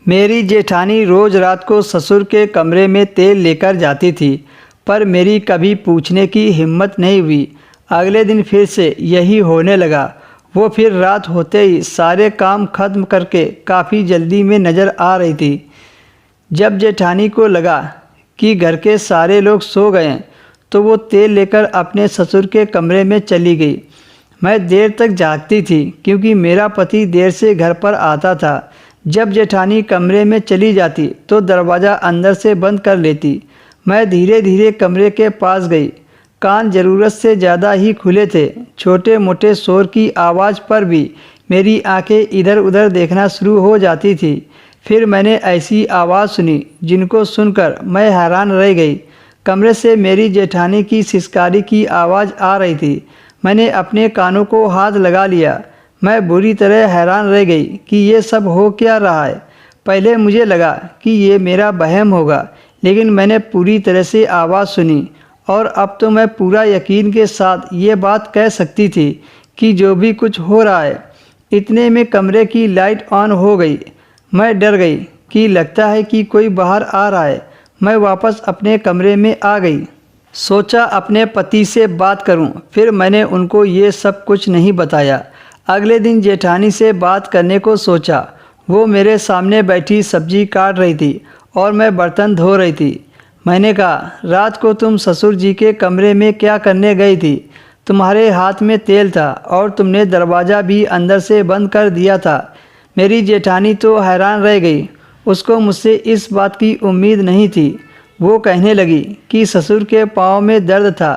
मेरी जेठानी रोज़ रात को ससुर के कमरे में तेल लेकर जाती थी, पर मेरी कभी पूछने की हिम्मत नहीं हुई। अगले दिन फिर से यही होने लगा। वो फिर रात होते ही सारे काम खत्म करके काफ़ी जल्दी में नज़र आ रही थी। जब जेठानी को लगा कि घर के सारे लोग सो गए हैं, तो वो तेल लेकर अपने ससुर के कमरे में चली गई। मैं देर तक जागती थी क्योंकि मेरा पति देर से घर पर आता था। जब जेठानी कमरे में चली जाती तो दरवाज़ा अंदर से बंद कर लेती। मैं धीरे धीरे कमरे के पास गई। कान ज़रूरत से ज़्यादा ही खुले थे। छोटे मोटे शोर की आवाज़ पर भी मेरी आंखें इधर उधर देखना शुरू हो जाती थी। फिर मैंने ऐसी आवाज़ सुनी जिनको सुनकर मैं हैरान रह गई। कमरे से मेरी जेठानी की सिसकारी की आवाज़ आ रही थी। मैंने अपने कानों को हाथ लगा लिया। मैं बुरी तरह हैरान रह गई कि ये सब हो क्या रहा है। पहले मुझे लगा कि ये मेरा वहम होगा, लेकिन मैंने पूरी तरह से आवाज़ सुनी और अब तो मैं पूरा यकीन के साथ ये बात कह सकती थी कि जो भी कुछ हो रहा है। इतने में कमरे की लाइट ऑन हो गई। मैं डर गई कि लगता है कि कोई बाहर आ रहा है। मैं वापस अपने कमरे में आ गई। सोचा अपने पति से बात करूं, फिर मैंने उनको ये सब कुछ नहीं बताया। अगले दिन जेठानी से बात करने को सोचा। वो मेरे सामने बैठी सब्जी काट रही थी और मैं बर्तन धो रही थी। मैंने कहा, रात को तुम ससुर जी के कमरे में क्या करने गई थी? तुम्हारे हाथ में तेल था और तुमने दरवाज़ा भी अंदर से बंद कर दिया था। मेरी जेठानी तो हैरान रह गई। उसको मुझसे इस बात की उम्मीद नहीं थी। वो कहने लगी कि ससुर के पाँव में दर्द था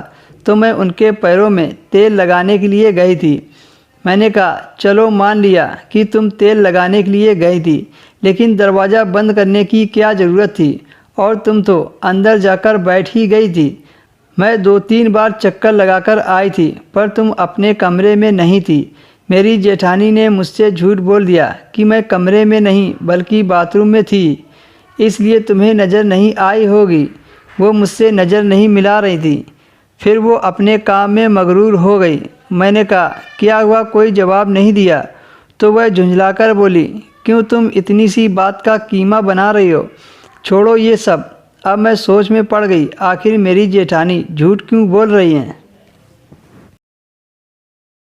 तो मैं उनके पैरों में तेल लगाने के लिए गई थी। मैंने कहा, चलो मान लिया कि तुम तेल लगाने के लिए गई थी, लेकिन दरवाज़ा बंद करने की क्या ज़रूरत थी? और तुम तो अंदर जाकर बैठ ही गई थी। मैं 2-3 बार चक्कर लगाकर आई थी, पर तुम अपने कमरे में नहीं थी। मेरी जेठानी ने मुझसे झूठ बोल दिया कि मैं कमरे में नहीं बल्कि बाथरूम में थी, इसलिए तुम्हें नज़र नहीं आई होगी। वो मुझसे नज़र नहीं मिला रही थी। फिर वो अपने काम में मगरूर हो गई। मैंने कहा, क्या हुआ? कोई जवाब नहीं दिया। तो वह झुंझलाकर बोली, क्यों तुम इतनी सी बात का कीमा बना रही हो? छोड़ो ये सब। अब मैं सोच में पड़ गई, आखिर मेरी जेठानी झूठ क्यों बोल रही हैं।